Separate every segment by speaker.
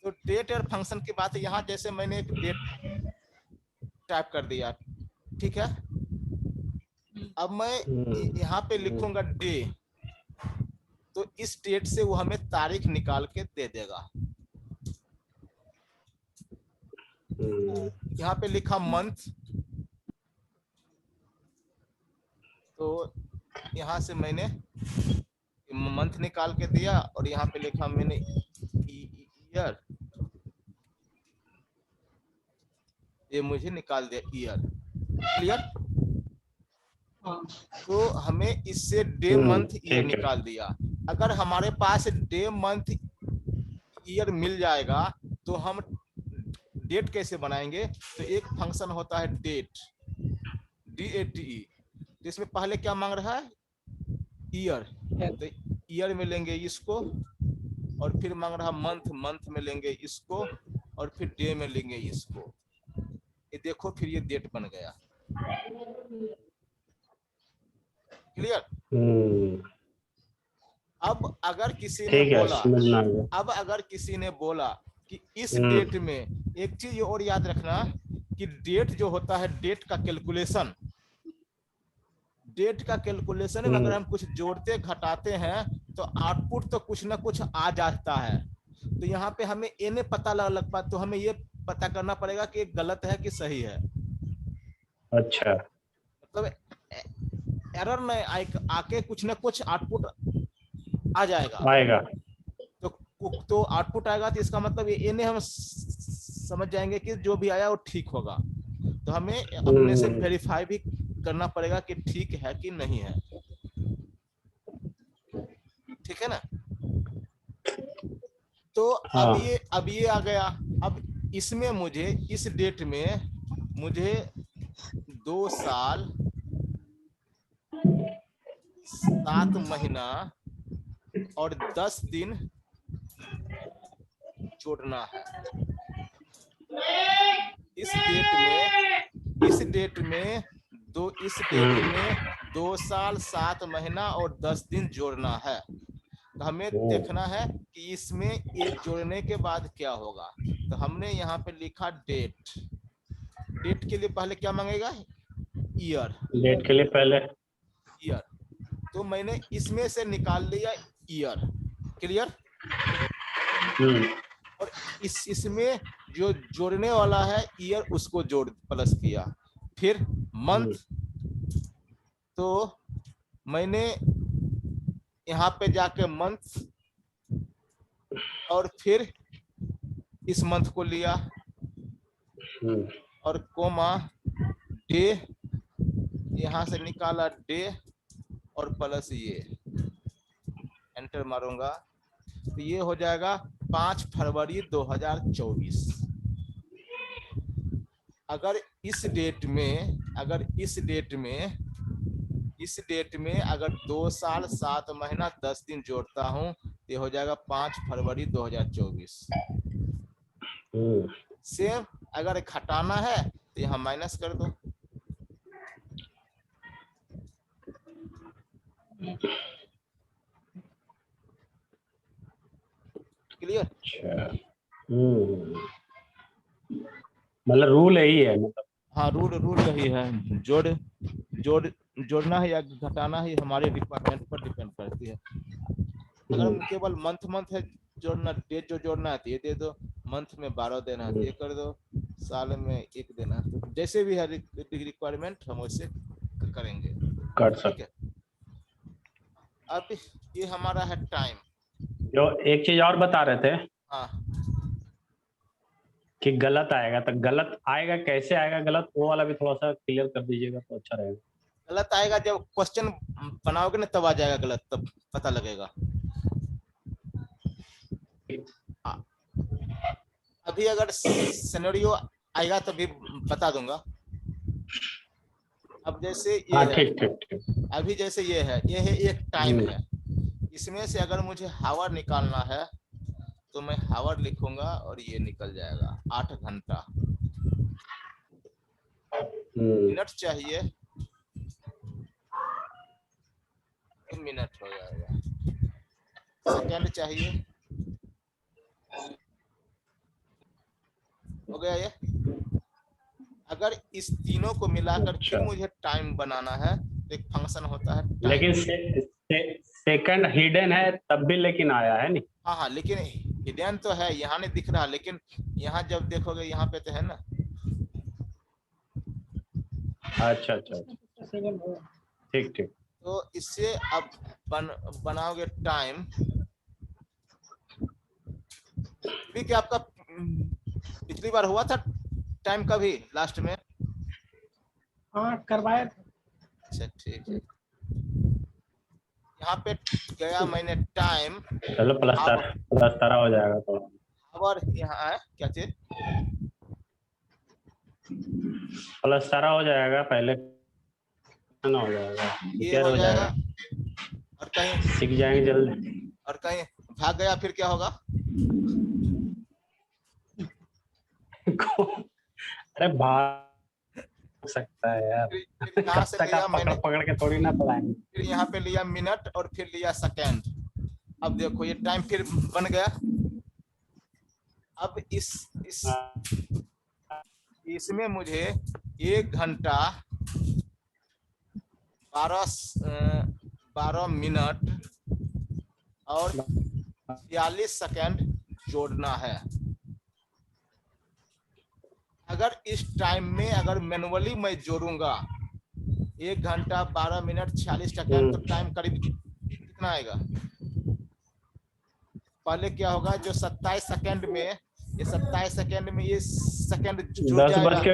Speaker 1: तो डेट और फंक्शन की बात है। यहाँ जैसे मैंने एक डेट टाइप कर दिया, ठीक है। अब मैं यहाँ पे लिखूंगा डे, तो इस डेट से वो हमें तारीख निकाल के दे देगा। यहाँ पे लिखा मंथ, तो यहाँ से मैंने मंथ निकाल के दिया, और यहाँ पे लिखा मैंने ईयर, ये मुझे निकाल दिया ईयर। क्लियर? तो हमें इससे डे मंथ ईयर निकाल दिया। अगर हमारे पास डे मंथ ईयर मिल जाएगा तो हम डेट कैसे बनाएंगे? तो एक फंक्शन होता है डेट, DATE, तो इसमें पहले क्या मांग रहा है? ईयर, तो ईयर में लेंगे इसको, और फिर मांग रहा मंथ, मंथ में लेंगे इसको, और फिर डे में लेंगे इसको। ये देखो, फिर ये डेट बन गया। क्लियर? अब अगर किसी ने बोला, अब अगर किसी ने बोला कि इस डेट में, एक चीज और याद रखना कि डेट जो होता है, डेट का कैलकुलेशन, डेट का कैलकुलेशन में अगर हम कुछ जोड़ते घटाते हैं तो आउटपुट तो कुछ ना कुछ आ जाता है। तो यहाँ पे हमें ये नहीं पता लग पा, तो हमें ये पता करना पड़ेगा कि गलत है कि सही है। अच्छा, मतलब एरर में आके कुछ ना कुछ आउटपुट आ जाएगा। तो आउटपुट आएगा, तो इसका मतलब ये नहीं हम समझ जाएंगे कि जो भी आया वो ठीक होगा। तो हमें अपने से वेरीफाई भी करना पड़ेगा कि ठीक है कि नहीं है। ठीक है ना? तो अब ये आ गया। अब इसमें मुझे, इस डेट में मुझे 2 साल 7 महीना और 10 दिन जोड़ना है। इस डेट में 2 साल 7 महीना और 10 दिन जोड़ना है। तो हमें देखना है कि इसमें ये जोड़ने के बाद क्या होगा। तो हमने यहाँ पे लिखा डेट, डेट के लिए पहले क्या मांगेगा? ईयर, डेट के लिए पहले ईयर, तो मैंने इसमें से निकाल लिया ईयर। क्लियर? और इसमें जो जोड़ने वाला है ईयर, उसको जोड़ प्लस किया। फिर मंथ, तो मैंने यहाँ पे जाके मंथ, और फिर इस मंथ को लिया, और कोमा डे, यहाँ से निकाला डे, और प्लस ये, एंटर मारूंगा तो ये हो जाएगा 5 फरवरी 2024। अगर इस डेट में अगर 2 साल 7 महीना 10 दिन जोड़ता हूँ, तो ये हो जाएगा 5 फरवरी 2024। सेम अगर घटाना है तो यहाँ माइनस कर दो। क्लियर? मतलब रूल यही है, मतलब हाँ, रूल यही है। जोड़ना है या घटाना है, हमारे रिक्वायरमेंट पर डिपेंड करती है। अगर केवल मंथ है जोड़ना, डेट जो जोड़ना है तो ये दे दो, मंथ में 12 देना है तो ये कर दो, साल में 1 देना है, तो जैसे भी है रिक्वायरमेंट हम वैसे करेंगे, कर सकते हैं। अब ये हमारा है टाइम।
Speaker 2: जो एक चीज और बता रहे थे,
Speaker 1: हाँ,
Speaker 2: कि गलत आएगा, तो गलत आएगा कैसे आएगा गलत, वो वाला भी थोड़ा सा क्लियर कर दीजिएगा तो अच्छा रहेगा।
Speaker 1: गलत आएगा जब क्वेश्चन बनाओगे ना, तब आ जाएगा गलत, तब पता लगेगा। अभी अगर सिनेरियो आएगा तभी बता दूंगा। अब जैसे ये है, ठीक। अभी जैसे ये है एक टाइम है, इसमें से अगर मुझे हावर निकालना है तो मैं हावर लिखूंगा और ये निकल जाएगा 8 घंटा। मिनट चाहिए तो मिनट हो जाएगा। सेकंड चाहिए हो गया ये। अगर इस तीनों को मिलाकर फिर
Speaker 2: अच्छा।
Speaker 1: मुझे टाइम बनाना है तो एक फंक्शन होता है टाइम।
Speaker 2: लेकिन सेकंड हिडन है तब भी लेकिन आया है नहीं।
Speaker 1: हाँ हाँ, लेकिन हिडन तो है, यहाँ नहीं दिख रहा, लेकिन यहाँ जब देखोगे यहाँ पे तो है ना।
Speaker 2: अच्छा अच्छा अच्छा, ठीक ठीक।
Speaker 1: तो इससे अब बनाओगे टाइम भी। क्या आपका पिछली बार हुआ था टाइम कभी लास्ट में?
Speaker 3: हाँ करवाया।
Speaker 1: अच्छा ठीक है, यहाँ पे गया मैंने टाइम।
Speaker 2: चलो प्लस तारा हो जाएगा थोड़ा।
Speaker 1: और यहाँ है क्या चीज?
Speaker 2: प्लस तारा हो जाएगा पहले, ना हो जाएगा,
Speaker 1: ये
Speaker 2: क्लियर हो जाएगा।
Speaker 1: और कहीं
Speaker 2: सीख जाएंगे जल्दी।
Speaker 1: और कहीं भाग गया फिर क्या होगा?
Speaker 2: अरे भाग सकता है यार,
Speaker 1: फिर यहाँ
Speaker 2: कब
Speaker 1: से
Speaker 2: तक
Speaker 1: लिया
Speaker 2: आप पकड़
Speaker 1: मैंने,
Speaker 2: पकड़ के थोड़ी ना चलाएंगे।
Speaker 1: फिर यहाँ पे लिया मिनट और फिर लिया सेकेंड। अब देखो ये टाइम फिर बन गया। अब इसमें मुझे 1 घंटा 12 मिनट और 46 सेकेंड जोड़ना है। अगर इस टाइम में अगर मैनुअली मैं जोड़ूंगा 1 घंटा 12 मिनट 46 सेकेंड, तो टाइम करीब कितना आएगा? पहले क्या होगा, जो 27 सेकेंड में, ये 27 सेकेंड में ये सेकेंड जुड़
Speaker 2: 10
Speaker 1: जाएगा,
Speaker 2: बज के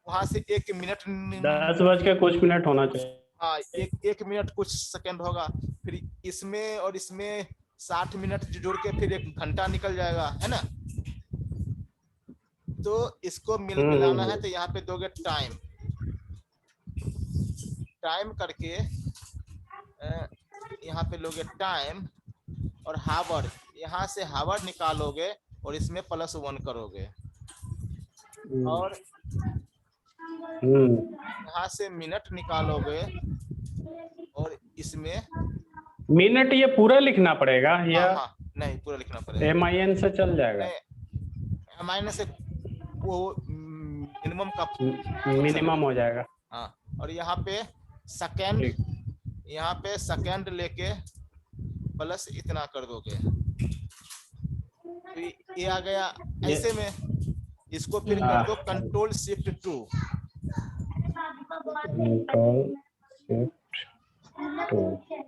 Speaker 1: वहां से 1 मिनट
Speaker 2: 10 बज के कुछ मिनट होना चाहिए।
Speaker 1: हाँ, एक मिनट कुछ सेकंड होगा। फिर इसमें और इसमें 60 मिनट जोड़ के फिर 1 घंटा निकल जाएगा, है ना। तो इसको मिलाना है, तो यहाँ पे दोगे टाइम। टाइम करके यहाँ पे लोगे टाइम और हावर, यहाँ से हावर निकालोगे और इसमें +1 करोगे और यहाँ से मिनट निकालोगे और इसमें
Speaker 2: मिनट ये पूरा लिखना पड़ेगा या?
Speaker 1: हाँ, नहीं पूरा लिखना पड़ेगा।
Speaker 2: MIN से चल जाएगा?
Speaker 1: MIN से वो
Speaker 2: मिनिमम हो जाएगा।
Speaker 1: हाँ, और यहाँ पे सेकेंड, यहाँ पे सेकेंड लेके प्लस इतना कर दोगे, तो ये आ गया। ऐसे में इसको फिर कर दो कंट्रोल शिफ्ट 2।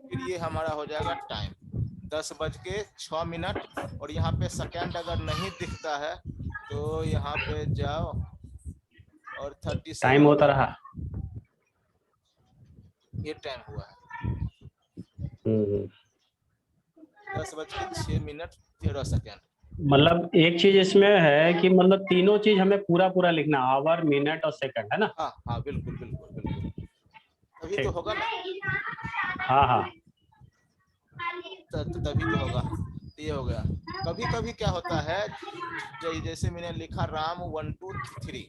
Speaker 1: फिर ये हमारा हो जाएगा टाइम 10 बज के 6 मिनट। और यहाँ पे सेकेंड अगर नहीं दिखता है तो यहाँ पे जाओ और 37
Speaker 2: टाइम होता रहा।
Speaker 1: ये टाइम हुआ है 10 बज के 6 मिनट 13 सेकेंड।
Speaker 2: मतलब एक चीज इसमें है कि मतलब तीनों चीज हमें पूरा पूरा लिखना, आवर मिनट और सेकंड, है ना?
Speaker 1: हाँ हाँ, बिल्कुल बिल्कुल बिल्कुल, तभी तो होगा ना।
Speaker 2: हाँ हाँ,
Speaker 1: तभी तो होगा। ये हो गया। कभी कभी क्या होता है, जैसे मैंने लिखा राम 1 2 3,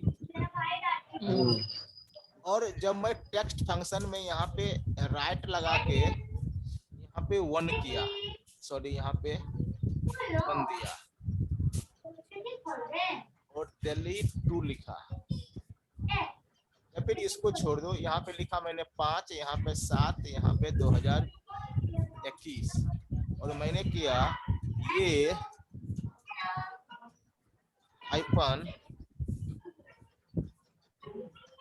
Speaker 1: और जब मैं टेक्स्ट फंक्शन में यहाँ पे राइट लगा के यहाँ पे 1 किया, सॉरी यहाँ पे 1 दिया और डिलीट 2 लिखा, या फिर इसको छोड़ दो। यहाँ पे लिखा मैंने 5, यहाँ पे 7, यहाँ पे 2021, और मैंने किया ये हाइफन,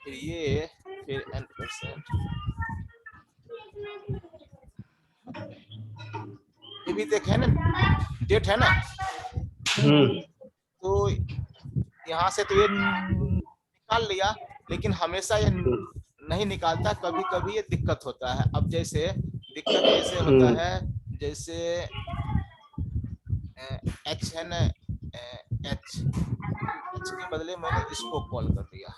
Speaker 1: फिर ये, फिर %। ये भी देखे ना, डेट है ना। तो यहाँ से तो ये निकाल लिया, लेकिन हमेशा ये नहीं निकालता, कभी कभी ये दिक्कत होता है। अब जैसे दिक्कत ऐसे होता है, जैसे H है ना, H के बदले मैंने इसको कॉल कर दिया।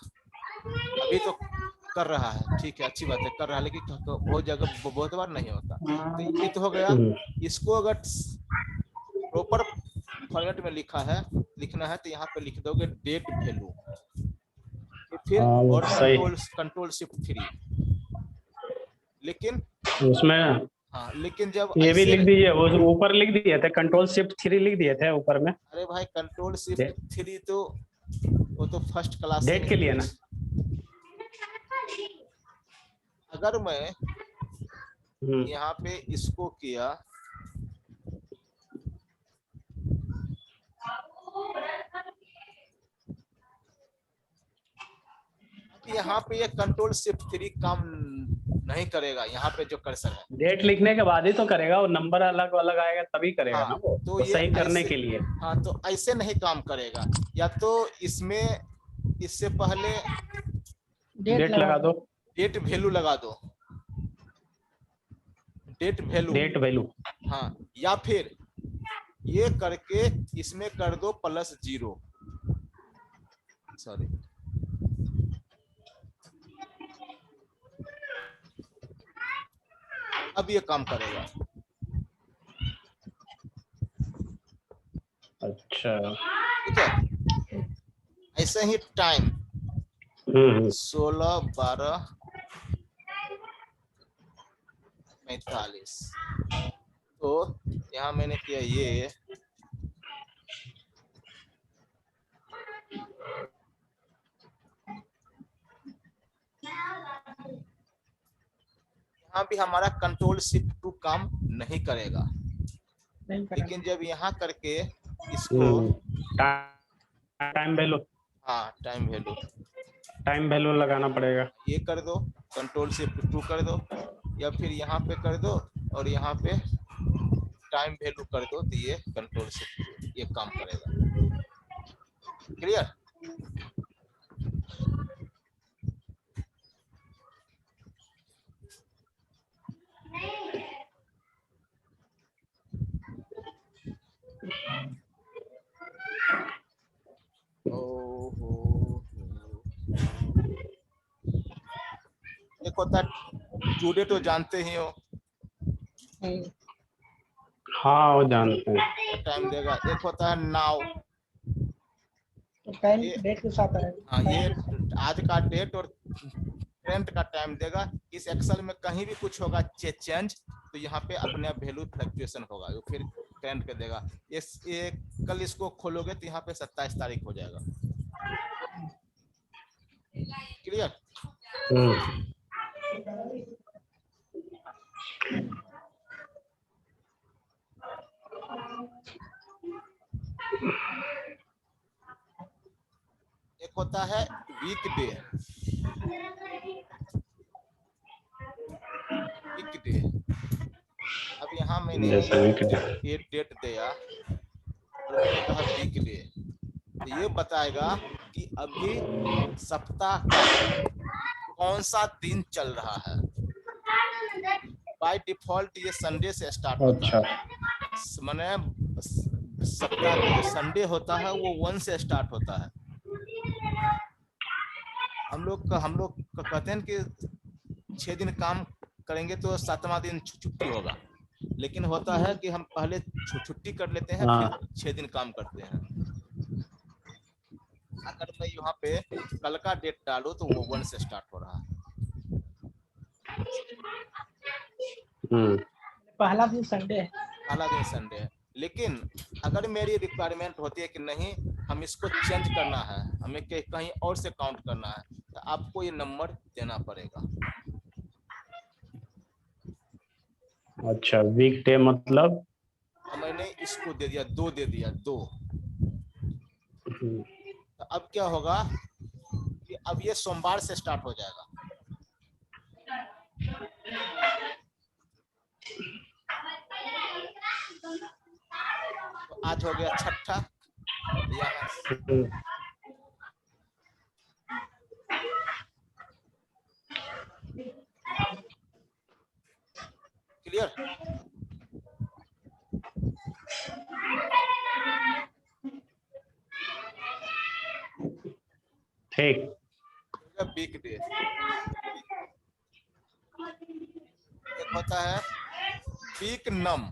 Speaker 1: अभी तो कर रहा है, ठीक है, अच्छी बात है, कर रहा है, लेकिन बहुत जगह बहुत बार नहीं होता। तो ये तो हो गया। इसको अगर प्रॉपर फॉर्मेट में लिखना है तो यहाँ पे लिख दोगे डेट वैल्यू, फिर और कंट्रोल शिफ्ट 3। लेकिन
Speaker 2: उसमें
Speaker 1: हाँ, लेकिन जब
Speaker 2: ये भी लिख दीजिए, वो ऊपर लिख दिए थे, कंट्रोल शिफ्ट 3 लिख दिए थे ऊपर में।
Speaker 1: अरे भाई, कंट्रोल शिफ्ट 3 तो वो तो फर्स्ट क्लास
Speaker 2: डेट के लिए ना।
Speaker 1: अगर मैं यहाँ पे इसको किया, यहाँ पे ये कंट्रोल शिफ्ट 3 काम नहीं करेगा। यहाँ पे जो कर्सर है,
Speaker 2: डेट लिखने के बाद ही तो करेगा, वो नंबर अलग अलग आएगा तभी करेगा
Speaker 1: हाँ,
Speaker 2: ना वो,
Speaker 1: तो
Speaker 2: वो
Speaker 1: ये
Speaker 2: सही करने
Speaker 1: ऐसे,
Speaker 2: के लिए।
Speaker 1: हाँ, तो ऐसे नहीं काम करेगा। या तो इसमें इससे पहले
Speaker 2: डेट लगा दो,
Speaker 1: डेट वैल्यू लगा दो, डेट वैल्यू,
Speaker 2: डेट वैल्यू।
Speaker 1: हाँ, या फिर ये करके इसमें कर दो +0, सॉरी, अब ये काम करेगा।
Speaker 2: अच्छा,
Speaker 1: ठीक है। ऐसे ही टाइम 16, 12, 45, तो यहाँ मैंने किया ये, यहाँ भी हमारा कंट्रोल शिफ्ट 2 काम नहीं करेगा। लेकिन जब यहाँ करके इसको,
Speaker 2: टाइम वैल्यू,
Speaker 1: हाँ, टाइम
Speaker 2: वैल्यू लगाना पड़ेगा।
Speaker 1: ये कर दो, कंट्रोल शिफ्ट 2 कर दो, या फिर यहाँ पे कर दो और यहाँ पे टाइम वैल्यू कर दो, तो ये कंट्रोल शिफ्ट 2 ये काम करेगा। क्लियर? एक होता है टुडे, तो जानते ही हो,
Speaker 2: हाँ वो जानते हैं।
Speaker 1: टाइम देगा। एक होता है नाउ,
Speaker 3: तो टाइम डेट के साथ है।
Speaker 1: हाँ, ये आज का डेट और करंट का टाइम देगा। इस एक्सेल में कहीं भी कुछ होगा चेंज, तो यहाँ पे अपने आप वैल्यू फ्लक्चुएशन होगा, वो फिर करंट के देगा। ये कल इसको खोलोगे तो यहाँ पे 27 तारीख हो जाएगा। क्लियर? एक होता है वीकडे, अब यहाँ मैंने ये डेट दिया और मैंने कहा वीकडे, तो ये बताएगा कि अभी सप्ताह का कौन सा दिन चल रहा है। बाय डिफॉल्ट ये संडे से स्टार्ट होता है, माने सप्ताह का जो संडे होता है वो 1 से स्टार्ट होता है। हम लोग कहते हैं कि 6 दिन काम करेंगे तो 7वां दिन छुट्टी होगा, लेकिन होता है कि हम पहले छुट्टी कर लेते हैं, फिर 6 दिन काम करते हैं। अगर मैं यहाँ पे कल का डेट डालूं तो वो 1 से स्टार्ट हो रहा है।
Speaker 3: पहला दिन संडे है,
Speaker 1: पहला दिन संडे है। लेकिन अगर मेरी रिक्वायरमेंट होती है कि नहीं, हम इसको चेंज करना है, हमें कहीं और से काउंट करना है, तो आपको ये नंबर देना पड़ेगा।
Speaker 2: अच्छा, वीकडे मतलब
Speaker 1: मैंने इसको दे दिया 2, दे दिया 2। तो अब क्या होगा कि अब ये सोमवार से स्टार्ट हो जाएगा। तो आज हो गया 6ठा, क्लियर?
Speaker 2: ठीक।
Speaker 1: वीकडे एक होता है वीक नम,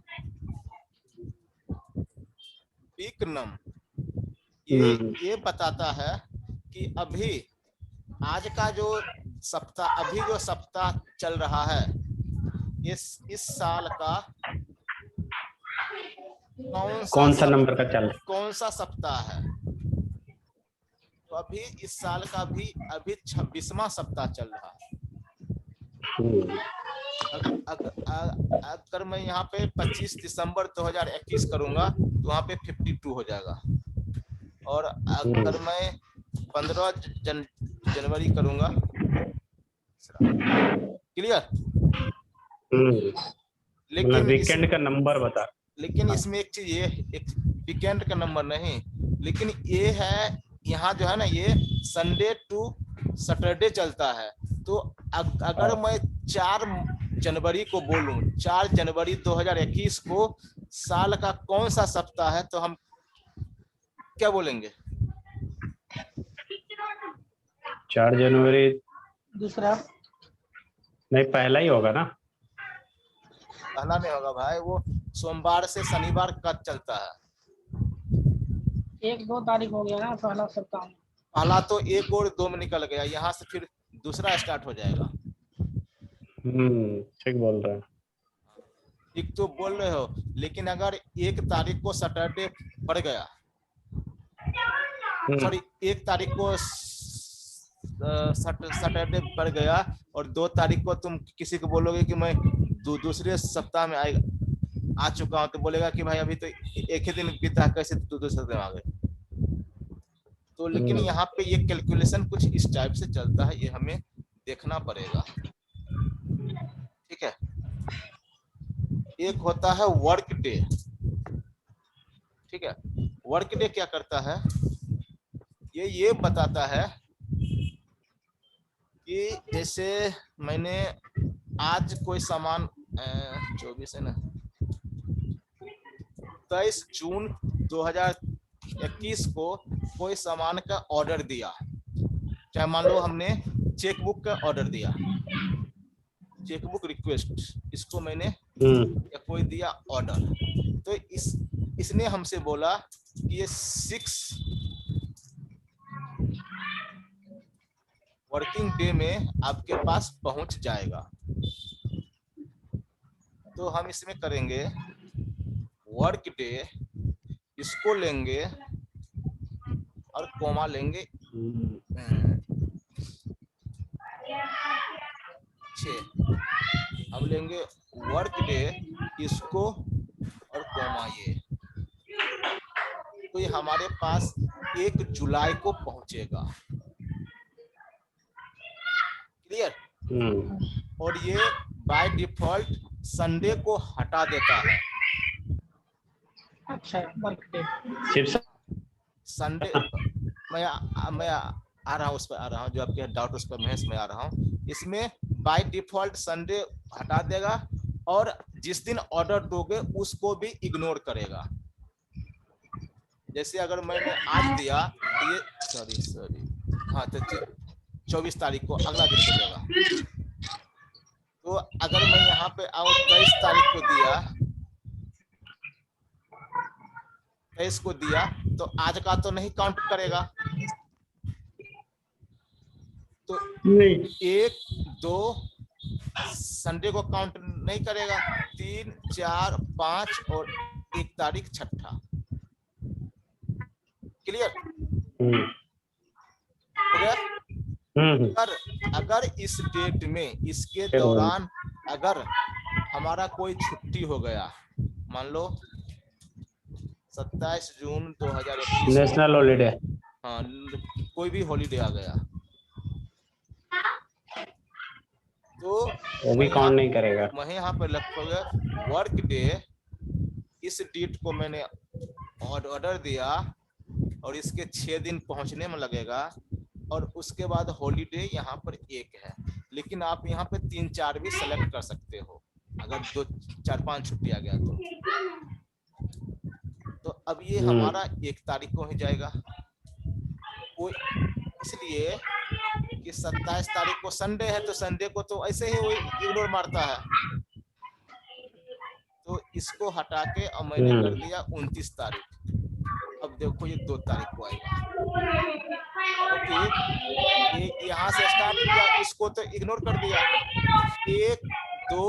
Speaker 1: ये बताता है कि अभी आज का जो सप्ताह, अभी जो सप्ताह चल रहा है, इस साल का
Speaker 2: कौन सा नंबर का चल,
Speaker 1: कौन सा सप्ताह है। तो अभी इस साल का भी अभी 26वां सप्ताह चल रहा है। अगर मैं यहाँ पे 25 दिसंबर 2021 करूंगा तो वहाँ पे 52 हो जाएगा, और अगर मैं 15 जनवरी करूंगा, क्लियर। लेकिन
Speaker 2: वीकेंड का नंबर बता।
Speaker 1: लेकिन इसमें एक चीज ये, एक वीकेंड का नंबर नहीं, लेकिन ये है यहाँ जो है ना, ये संडे टू सैटरडे चलता है। तो अगर मैं 4 जनवरी को बोलूं, 4 जनवरी 2021 को साल का कौन सा सप्ताह है, तो हम क्या बोलेंगे?
Speaker 2: 4 जनवरी
Speaker 3: दूसरा
Speaker 2: नहीं, पहला ही होगा ना।
Speaker 1: पहला नहीं होगा भाई, वो सोमवार से शनिवार का चलता है।
Speaker 3: 1-2 तारीख हो गया ना पहला सप्ताह में।
Speaker 1: पहला तो 1 और 2 में निकल गया, यहाँ से फिर दूसरा स्टार्ट हो जाएगा।
Speaker 2: ठीक बोल रहे हैं।
Speaker 1: ठीक तो बोल रहे हो, लेकिन अगर 1 तारीख को सैटरडे पड़ गया, सॉरी 1 तारीख को सैटरडे पड़ गया, और 2 तारीख को तुम किसी को बोलोगे कि मैं दूसरे सप्ताह में आ चुका हूं, तो बोलेगा कि भाई अभी तो एक ही दिन बीता, कैसे दूसरे सप्ताह में आ गए। तो लेकिन यहाँ पे ये कैलकुलेशन कुछ इस टाइप से चलता है, ये हमें देखना पड़ेगा। ठीक है। एक होता है वर्क डे। ठीक है, वर्क डे क्या करता है, ये बताता है कि जैसे मैंने आज कोई सामान 24 है ना, 23 जून 2021 को कोई सामान का ऑर्डर दिया, चाहे मान लो हमने चेकबुक का ऑर्डर दिया, चेकबुक रिक्वेस्ट, इसको मैंने या कोई दिया ऑर्डर, तो इसने हमसे बोला कि ये 6 वर्किंग डे में आपके पास पहुंच जाएगा। तो हम इसमें करेंगे वर्क डे, इसको लेंगे और कोमा लेंगे 6, हम लेंगे वर्क डे, इसको और कोमा ये, तो ये हमारे पास 1 जुलाई को पहुंचेगा। क्लियर। और ये बाय डिफॉल्ट संडे को हटा देता है।
Speaker 3: अच्छा, वर्क डे
Speaker 2: सिर्फ
Speaker 1: संडे, मैं आ रहा हूँ, उस पर आ रहा हूँ, जो आपके डाउट उस पर महेश मैं आ रहा हूँ। इसमें बाय डिफॉल्ट संडे हटा देगा, और जिस दिन ऑर्डर दोगे उसको भी इग्नोर करेगा। जैसे अगर मैंने आज दिया तो ये सॉरी हाँ, तो 24 तारीख को अगला दिन हो जाएगा। तो अगर मैं यहाँ पे आऊँ 23 तारीख को दिया, 23 को दिया, तो आज का तो नहीं काउंट करेगा। तो 1, 2 संडे को काउंट नहीं करेगा, 3, 4, 5 और 1 तारीख छठा। क्लियर हो गया। अगर इस डेट में, इसके दौरान अगर हमारा कोई छुट्टी हो गया, मान लो 27 जून 2021
Speaker 2: नेशनल हॉलीडे,
Speaker 1: हाँ, कोई भी हॉलीडे आ गया, तो
Speaker 2: वो भी काउंट नहीं करेगा।
Speaker 1: मैं यहाँ पर लगभग वर्क डे, इस डेट को मैंने ऑर्डर दिया और इसके 6 दिन पहुंचने में लगेगा, और उसके बाद हॉलीडे यहाँ पर 1 है, लेकिन आप यहाँ पे 3, 4 भी सेलेक्ट कर सकते हो अगर 2, 4, 5 छुट्टी आ गया तो अब ये हमारा 1 तारीख को ही जाएगा। वो इसलिए कि 27 तारीख को संडे है, तो संडे को तो ऐसे ही वो इग्नोर मारता है, तो इसको हटा के अब मैंने कर दिया 29 तारीख। अब देखो ये 2 तारीख को आएगा, क्योंकि यहाँ से स्टार्ट किया, इसको तो इग्नोर कर दिया। 1, 2,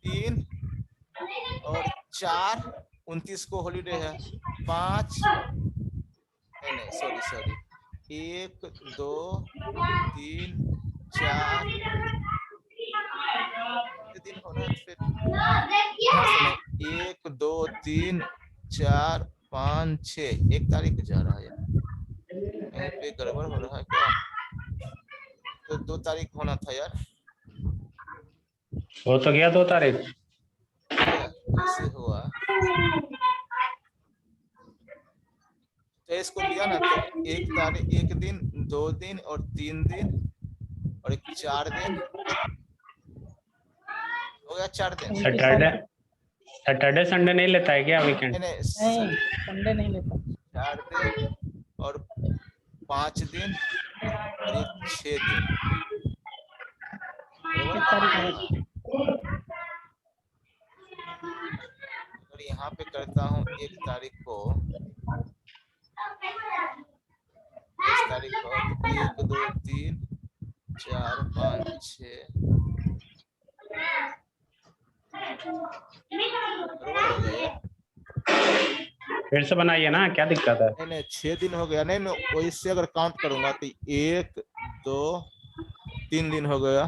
Speaker 1: 3 और 4, 29 को हॉलीडे है। 5 नहीं सॉरी 1 2 3 4 दिन होना है फिर यहाँ से नहीं 1 2 3 4 5 6 1 तारीख जा रहा है यार, कहीं पे गड़बड़ हो रहा है क्या? तो 2 तारीख होना था यार,
Speaker 2: हो तो गया 2 तारीख।
Speaker 1: ऐसे हुआ तो इसको लिया ना तो 1 तारीख 1 दिन 2 दिन और 3 दिन और एक 4 दिन हो गया, 4 दिन।
Speaker 2: सैटरडे संडे नहीं लेता है क्या वीकेंड?
Speaker 3: नहीं संडे नहीं लेता।
Speaker 1: 4 दिन और 5 दिन और एक 6 दिन।
Speaker 3: 1 तारीख है।
Speaker 1: और यहाँ पे करता हूँ 1 तारीख को, 1 तारीख को 1 2 3 4 5 6
Speaker 2: फिर से बनाइए ना, क्या दिक्कत है?
Speaker 1: नहीं 6 दिन हो गया। नहीं वही से अगर काउंट करूंगा तो 1 2 3 दिन हो गया,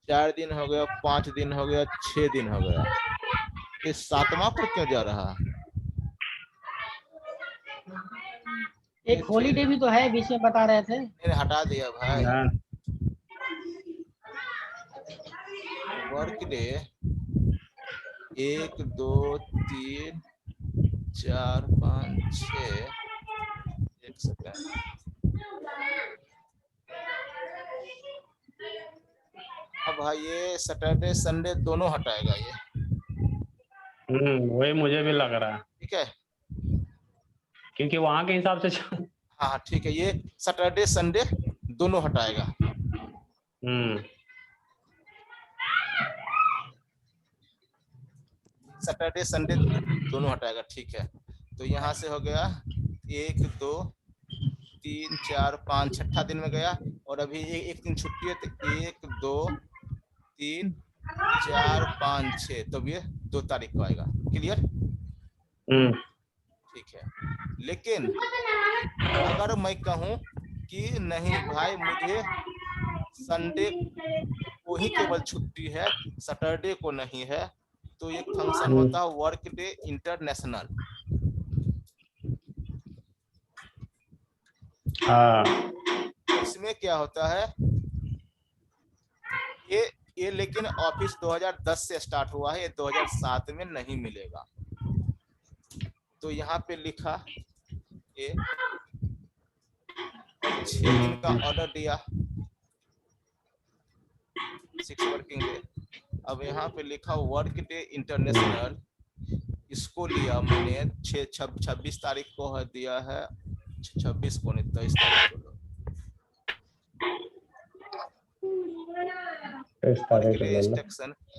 Speaker 1: 4 दिन हो गया, 5 दिन हो गया, 6 दिन हो गया। ये 7वां पर क्यों जा रहा?
Speaker 3: एक हॉलीडे भी तो है, बीच में बता रहे थे।
Speaker 1: मैंने हटा दिया भाई। Work day 1 2 3 4 5 6 1 second. अब भाई ये सैटरडे संडे दोनों हटाएगा ये।
Speaker 2: वही मुझे भी लग रहा है,
Speaker 1: ठीक है,
Speaker 2: क्योंकि वहां के हिसाब से
Speaker 1: हाँ ठीक है, ये सैटरडे संडे दोनों हटाएगा। सैटरडे संडे दोनों हटाएगा, ठीक है। तो यहाँ से हो गया 1 2 3 4 5 छठा दिन में गया, और अभी एक दिन छुट्टी है तो 1 2 3 4 5 6, तो ये 2 तारीख को आएगा। क्लियर? ठीक है। लेकिन अगर मैं कहूँ कि नहीं भाई मुझे संडे को ही केवल छुट्टी है, सैटरडे को नहीं है, तो एक फंक्शन होता है वर्क डे इंटरनेशनल। इसमें क्या होता है, ये लेकिन ऑफिस 2010 से स्टार्ट हुआ है, ये 2007 में नहीं मिलेगा। तो यहाँ पे लिखा ये 6 दिन का ऑर्डर दिया, 6 वर्किंग डे। अब यहाँ पे लिखा वर्क डे इंटरनेशनल, इसको लिया मैंने 26 तारीख को है दिया है, 26 को नहीं 23 तारीख को।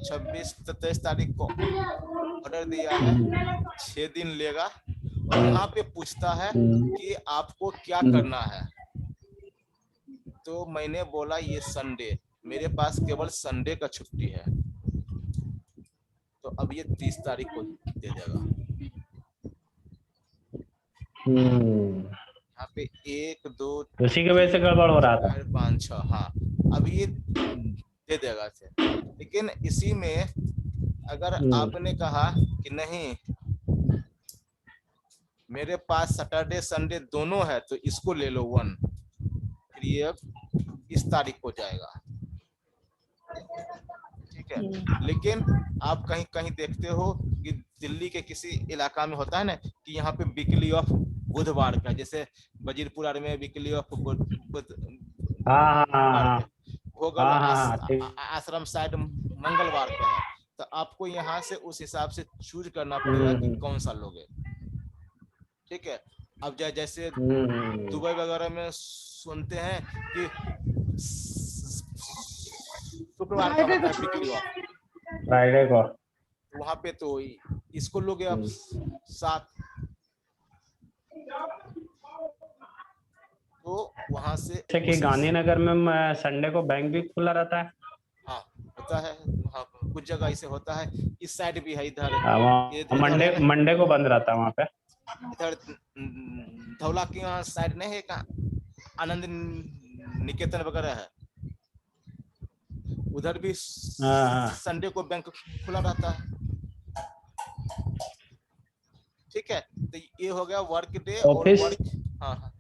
Speaker 1: 26-23 तारीख को ऑर्डर दिया है, 6 दिन लेगा। और यहाँ पे पूछता है कि आपको क्या करना है, तो मैंने बोला ये संडे, मेरे पास केवल संडे का छुट्टी है, तो अब ये 30 तारीख को दे देगा। यहाँ पे 1 2
Speaker 2: उसी की वजह से गड़बड़ हो रहा था।
Speaker 1: 4 5 6, हाँ अब ये दे देगा से। लेकिन इसी में अगर आपने कहा कि नहीं मेरे पास सैटरडे संडे दोनों है, तो इसको ले लो 1, फिर ये इस तारीख को जाएगा। ठीक है। लेकिन आप कहीं कहीं देखते हो कि दिल्ली के किसी इलाका में होता है ना कि यहाँ पे वीकली ऑफ बुधवार का, जैसे वजीरपुर में वीकली ऑफ आश्रम साइड मंगलवार का है, तो आपको यहाँ से उस हिसाब से चूज करना पड़ेगा कि कौन सा लोगे। ठीक है। अब जैसे दुबई वगैरह में सुनते हैं कि शुक्रवार का होता है वीकली ऑफ,
Speaker 2: फ्राइडे को,
Speaker 1: वहां पे तो इसको लोगे आप 7, तो वहां से
Speaker 2: कि गांधीनगर में संडे को बैंक भी खुला रहता है।
Speaker 1: हाँ होता है, हाँ कुछ जगह ऐसे होता है, इस साइड भी है, इधर
Speaker 2: मंडे को बंद रहता है वहाँ पे।
Speaker 1: इधर धौला की यहाँ साइड नहीं है, कहाँ आनंद निकेतन वगैरह है, उधर भी
Speaker 2: हाँ।
Speaker 1: संडे को बैंक खुला रहता है। ठीक है, तो ये हो गया वर्क डे और
Speaker 2: ऑफिस
Speaker 1: वर्क। हाँ हाँ,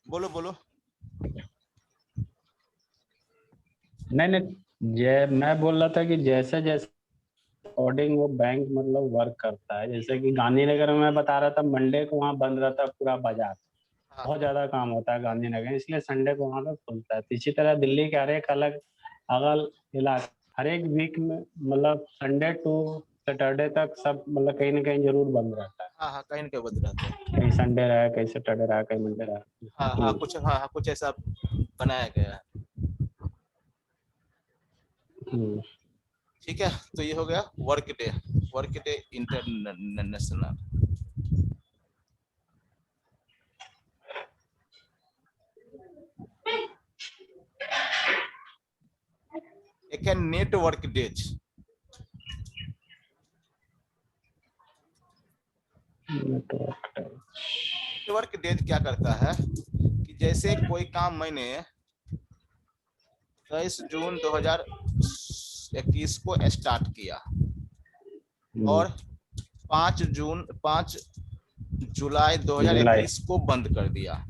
Speaker 1: बोलो बोलो।
Speaker 2: नहीं, मैं बोल रहा था कि जैसे जैसे अकॉर्डिंग वो बैंक मतलब वर्क करता है, जैसे कि गांधीनगर में मैं बता रहा था मंडे को वहाँ बंद रहता है पूरा बाजार,
Speaker 1: हाँ
Speaker 2: बहुत ज्यादा काम होता है गांधीनगर, इसलिए संडे को वहाँ पे खुलता है। तो इसी तरह दिल्ली के हर एक अलग अलग इलाका हर एक वीक में मतलब संडे टू सैटरडे तक सब मतलब कहीं ना कहीं जरूर बंद रहता है।
Speaker 1: हाँ हाँ, कहीं ना कहीं बंद रहता है।
Speaker 2: कहीं संडे रहा, कहीं सैटरडे रहा, कहीं मंडे रहा।
Speaker 1: हाँ हाँ, कुछ हाँ हाँ कुछ ऐसा बनाया गया है। ठीक है, तो ये हो गया वर्क डे इंटरनेशनल। एक है नेटवर्क डेज। नेटवर्क डेज क्या करता है कि जैसे कोई काम मैंने 23 जून 2021 को स्टार्ट किया और 5 जुलाई 2021 को बंद कर दिया,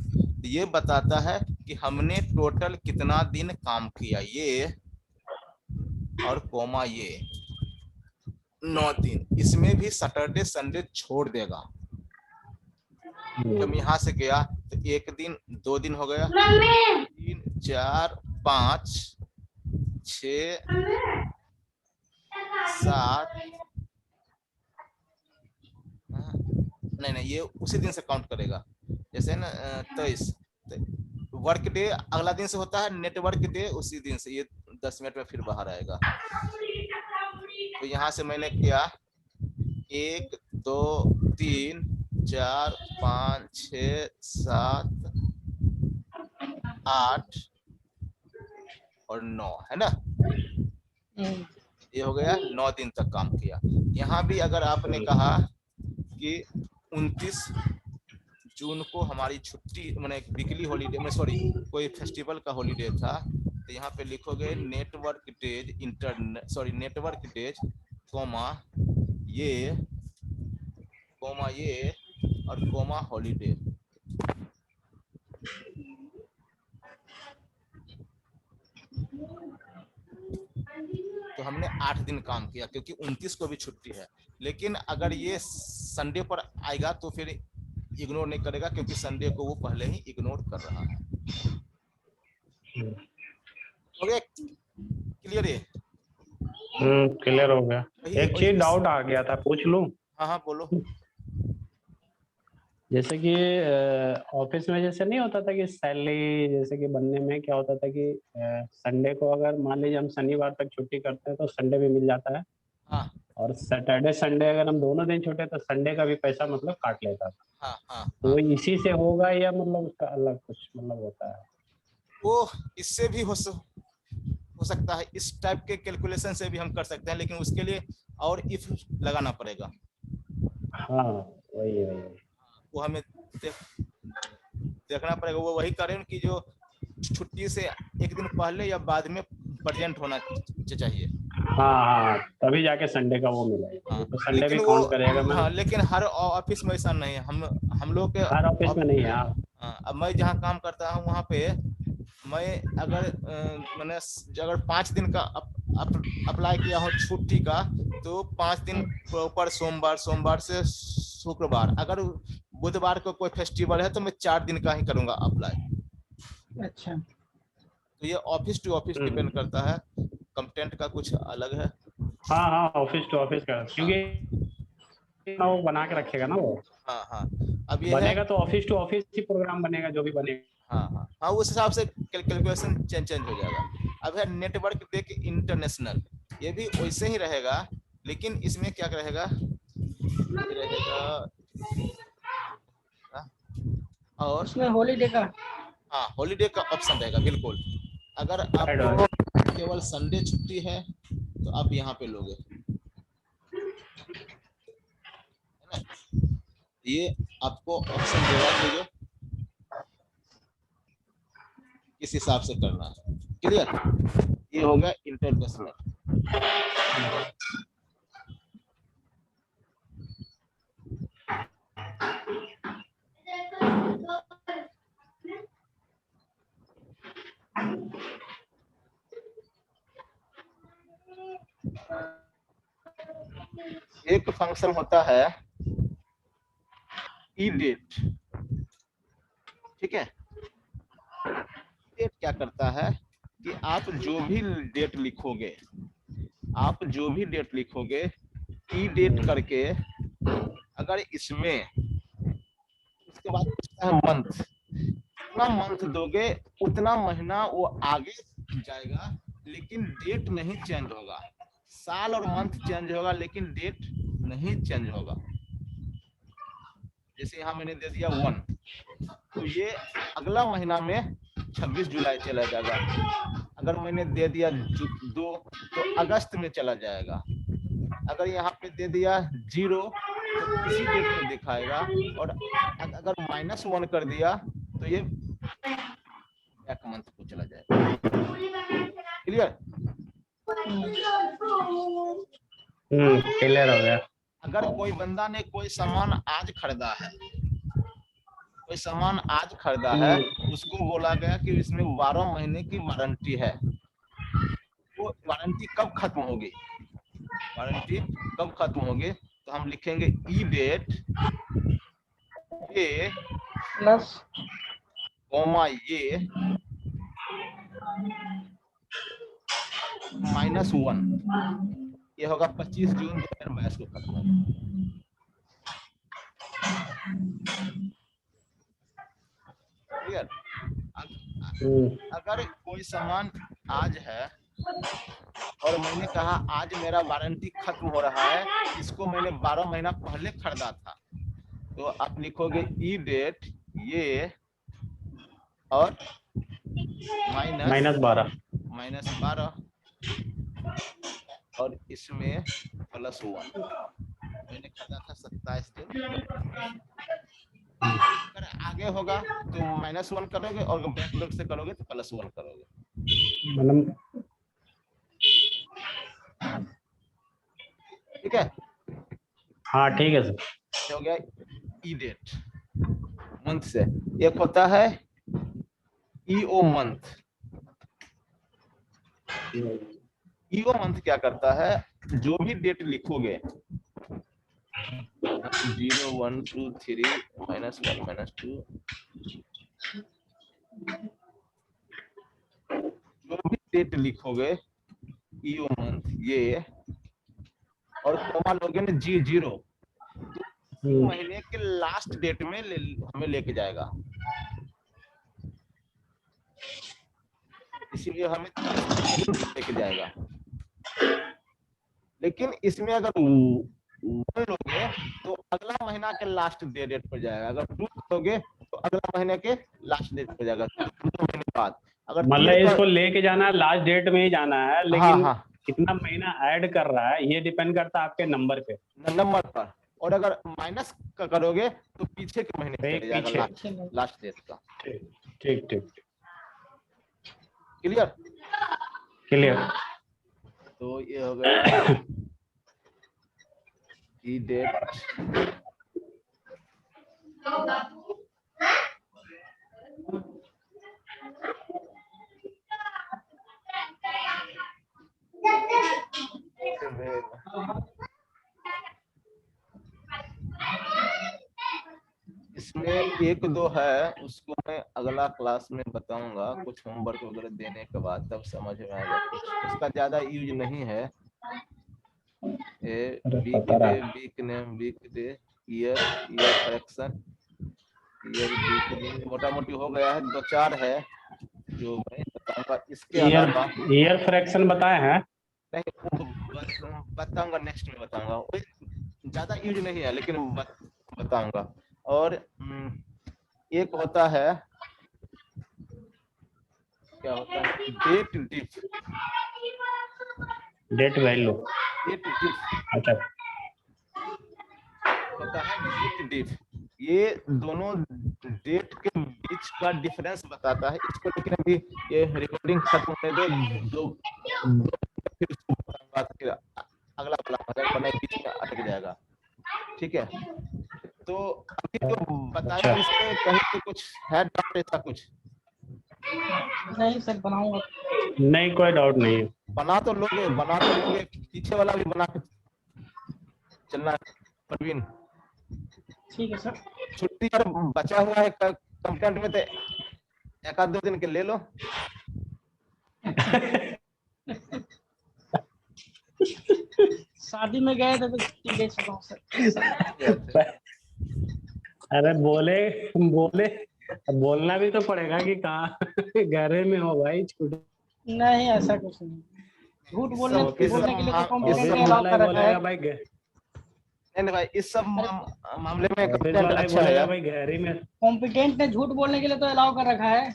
Speaker 1: ये बताता है कि हमने टोटल कितना दिन काम किया, ये और कोमा ये 9 दिन। इसमें भी सैटरडे संडे छोड़ देगा। जब यहाँ से गया तो 1 दिन 2 दिन हो गया, 3 4 5 6 7 नहीं ये उसी दिन से काउंट करेगा। जैसे ना 23 वर्क डे अगला दिन से होता है, नेटवर्क डे उसी दिन से, ये 10 मिनट में फिर बाहर आएगा। तो यहाँ से मैंने किया 1 2 3 4 5 6 7 8 और 9 है ना, ये हो गया 9 दिन तक काम किया। यहाँ भी अगर आपने कहा कि 29 जून को हमारी छुट्टी मैंने वीकली हॉलीडे में सॉरी कोई फेस्टिवल का हॉलीडे था, तो यहाँ पे लिखोगे network days network days comma ये और कोमा हॉलीडे। तो हमने 8 दिन काम किया क्योंकि 29 को भी छुट्टी है। लेकिन अगर ये संडे पर आएगा तो फिर इग्नोर नहीं करेगा क्योंकि संडे को वो पहले ही इग्नोर कर रहा है। हो गया क्लियर? ये
Speaker 2: क्लियर हो गया। एक चीज डाउट आ गया था, पूछ लूं?
Speaker 1: हाँ हाँ बोलो।
Speaker 2: जैसे कि ऑफिस में जैसे नहीं होता था कि सैलरी जैसे कि बनने में क्या होता था कि संडे को अगर मान लीजिए हम शनिवार तक छुट्टी करते हैं तो संडे भी मिल जाता है।
Speaker 1: हाँ।
Speaker 2: और सैटरडे संडे अगर हम दोनों दिन छुट्टे तो संडे का भी पैसा मतलब काट लेता था।
Speaker 1: हाँ हाँ,
Speaker 2: तो इसी से होगा या मतलब उसका अलग कुछ मतलब होता है?
Speaker 1: वो इससे भी हो सकता है, इस टाइप के कैलकुलेशन से भी हम कर सकते हैं, लेकिन उसके लिए और इफ लगाना पड़ेगा।
Speaker 2: हाँ वही
Speaker 1: वो हमें देखना पड़ेगा। वो वही करें कि जो छुट्टी से 1 दिन पहले या बाद में प्रेजेंट होना चाहिए।
Speaker 2: हाँ तभी जाके संडे का वो मिलेगा।
Speaker 1: हाँ,
Speaker 2: तो संडे भी काउंट करेगा। मैं
Speaker 1: हाँ, लेकिन हर ऑफिस में ऐसा नहीं है। हम लोग के
Speaker 2: हर ऑफिस में नहीं है।
Speaker 1: अब मैं जहाँ काम करता हूँ वहाँ पे मैं अगर मैंने अगर 5 दिन का अप्लाई किया हूँ छुट्टी का, तो 5 दिन प्रॉपर सोमवार से शुक्रवार। अगर बुधवार को कोई फेस्टिवल है तो मैं 4 दिन का ही करूंगा अप्लाई।
Speaker 3: अच्छा,
Speaker 1: तो ये ऑफिस टू ऑफिस डिपेंड करता है, कंटेंट का कुछ अलग है।
Speaker 2: हाँ ऑफिस टू ऑफिस का, क्योंकि वो बना के रखेगा ना वो।
Speaker 1: हाँ अब ये
Speaker 2: बनेगा
Speaker 1: है
Speaker 2: तो ऑफिस टू ऑफिस ही प्रोग्राम बनेगा जो भी बनेगा।
Speaker 1: हाँ उस हिसाब से कैलकुलेशन चेंज हो जाएगा। अब है नेटवर्क डे इंटरनेशनल, ये भी वैसे ही रहेगा, लेकिन इसमें क्या रहेगा और
Speaker 3: उसमें हॉलीडे का
Speaker 1: हॉलीडे का ऑप्शन रहेगा बिल्कुल। अगर आपको केवल संडे छुट्टी है तो आप यहाँ पे लोगे। ये आपको ऑप्शन देगा कि जो किस हिसाब से करना है। क्लियर? ये हो गया इंटरडेसिमल। एक फंक्शन होता है ई डेट, ठीक है। डेट क्या करता है कि आप जो भी डेट लिखोगे, आप जो भी डेट लिखोगे ई डेट करके, अगर इसमें उसके बाद पूछता है मंथ, जितना मंथ दोगे उतना महीना वो आगे जाएगा, लेकिन डेट नहीं चेंज होगा। साल और मंथ चेंज होगा लेकिन डेट नहीं चेंज होगा। जैसे यहाँ मैंने दे दिया 1, तो ये अगला महीना में 26 जुलाई चला जाएगा। अगर मैंने दे दिया 2 तो अगस्त में चला जाएगा। अगर यहाँ पे दे दिया 0 तो इसी डेट को दिखाएगा, और अगर -1 कर दिया तो ये बैक मंथ को चला जाएगा। क्लियर?
Speaker 2: क्लियर हो गया।
Speaker 1: अगर कोई बंदा ने कोई सामान आज खरीदा है, कोई सामान आज खरीदा है, उसको बोला गया कि इसमें 12 महीने की वारंटी है। वो वारंटी कब खत्म होगी? वारंटी कब खत्म होगी? तो हम लिखेंगे ई डेट ये
Speaker 3: प्लस
Speaker 1: कोमा ये -1, ये होगा 25 जून 2022 को खत्म होगा। क्लियर? अगर कोई सामान आज है और मैंने कहा आज मेरा वारंटी खत्म हो रहा है, इसको मैंने 12 महीना पहले खरीदा था, तो आप लिखोगे ई डेट ये और
Speaker 2: -12
Speaker 1: और इसमें +1। मैंने खरीदा था 27 दिन। अगर आगे होगा तो -1 करोगे, और बैकलॉग से करोगे तो +1 करोगे।
Speaker 2: मतलब
Speaker 1: ठीक है?
Speaker 2: हाँ ठीक है सर।
Speaker 1: हो गया ई डेट मंथ से। एक होता है ईओ मंथ। ईओ मंथ क्या करता है, जो भी डेट लिखोगे 0 1 2 3 -1 -2, जो भी डेट लिखोगे ईओ मंथ ये, और कोमा लोगे ना G0, तो महीने के लास्ट डेट में हमें लेके जाएगा, इसीलिए हमें लेके जाएगा। लेकिन इसमें अगर 1 लोगे तो अगला महीना के लास्ट डेट पर जाएगा। अगर 2 लोगे तो अगला महीने के लास्ट डेट पर जाएगा, 2 महीने बाद। अगर
Speaker 2: मतलब इसको लेके जाना है लास्ट डेट में ही जाना है, लेकिन
Speaker 1: हाँ,
Speaker 2: कितना महीना ऐड कर रहा है ये डिपेंड करता है आपके नंबर पे,
Speaker 1: नंबर पर। और अगर माइनस करोगे तो पीछे के महीने चले जाएगा लास्ट डेट का।
Speaker 2: ठीक ठीक
Speaker 1: क्लियर?
Speaker 2: क्लियर।
Speaker 1: तो ये हो गया ई डेट इसमें 1 2 है, उसको मैं अगला क्लास में बताऊंगा, कुछ होमवर्क वगैरह देने के बाद, तब समझ में आएगा। उसका ज्यादा यूज नहीं है। Week day, week name, week day, year, year fraction, year week दिन, मोटा मोटी हो गया है। 2-4 है जो मैं बताऊंगा। इसके अलावा
Speaker 2: ईयर फ्रैक्शन बताए हैं?
Speaker 1: नहीं, बताऊंगा, नेक्स्ट में बताऊंगा। ज्यादा यूज नहीं है लेकिन बताऊंगा। और एक होता है, क्या होता है, date diff,
Speaker 2: date value.
Speaker 1: Date diff.
Speaker 2: अच्छा
Speaker 1: होता है डेट डिफ। ये दोनों डेट के बीच का डिफरेंस बताता है इसको। लेकिन अभी ये रिकॉर्डिंग खत्म होने दो, फिर इसको बताऊंगा, फिर अगला वाला बनाए बीच में अटक जाएगा। ठीक है, तो अभी जो बताया इसमें कहीं पे कुछ है डाउट ऐसा कुछ?
Speaker 3: नहीं सर बनाऊंगा।
Speaker 2: नहीं, कोई डाउट नहीं है।
Speaker 1: बना तो लोगे, पीछे वाला भी बना के चलना है परवीन।
Speaker 3: ठीक है सर।
Speaker 1: छुट्टी अगर बचा हुआ है कंप्लेंट में तो एक आध 2 दिन के ले लो।
Speaker 3: शादी में गए थे तो छुट्टी ले चुका हूँ सर।
Speaker 2: अरे बोलना भी तो पड़ेगा कि कहाँ घर में हो भाई, छुट्टी
Speaker 3: नहीं ऐसा कुछ नहीं, झूठ बोलने
Speaker 1: सब किसी
Speaker 3: बोलने के लिए तो
Speaker 1: ऑफिस
Speaker 3: कॉम्पिटेंट
Speaker 2: ऑफिस
Speaker 3: अलाउ
Speaker 2: वाला
Speaker 3: कर
Speaker 2: ही
Speaker 3: रखा है।
Speaker 2: बोलेगा भाई
Speaker 1: नहीं भाई, इस सब मामले में
Speaker 2: ऑफिस
Speaker 1: कंप्लेंट
Speaker 2: वाला ही
Speaker 1: अच्छा है
Speaker 2: बोलेगा
Speaker 1: यार।
Speaker 2: भाई घर ही में
Speaker 3: कॉम्पिटेंट ने झूठ बोलने के लिए तो अलाउ कर रखा है।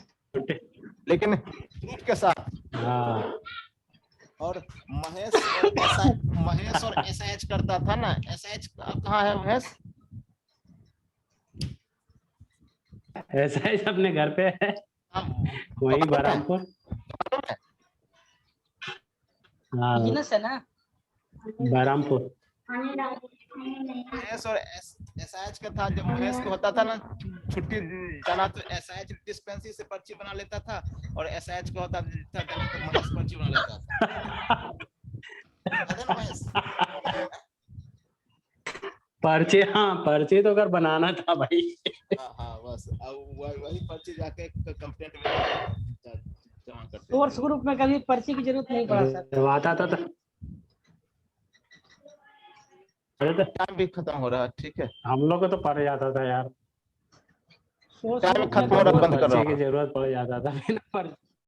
Speaker 1: लेकिन प्रूफ के साथ।
Speaker 2: हाँ,
Speaker 1: और महेश और एसएच करता था ना। एसएच कहाँ है महेश?
Speaker 2: ऐसा ही अपने घर पे है,
Speaker 1: हाँ,
Speaker 2: वही बहरामपुर। हाँ,
Speaker 3: बिजनेस है ना।
Speaker 2: बहरामपुर।
Speaker 1: महेश और एसएच का था। जब महेश को होता था ना छुट्टी जाना तो एसएच डिस्पेंसरी से पर्ची बना लेता था, और एसएच को होता था तो महेश पर्ची बना लेता था। पता ना महेश?
Speaker 2: पर्ची तो कर बनाना था भाई।
Speaker 1: हाँ बस अब वही पर्ची जाके कंप्लेंट में जमा करते।
Speaker 3: सोर्स ग्रुप में कभी पर्ची की जरूरत नहीं पड़ा सर।
Speaker 2: जब आता था
Speaker 1: टाइम भी खत्म हो रहा है। ठीक है,
Speaker 2: हम लोग को तो पड़ जाता था यार,
Speaker 3: सोर्स
Speaker 1: टाइम
Speaker 3: ग्रुप में
Speaker 1: खत्म हो रहा, बंद कर रहा
Speaker 2: पर्ची
Speaker 1: हूँ।
Speaker 2: की जरूरत पड़ जाता था बिना पर्ची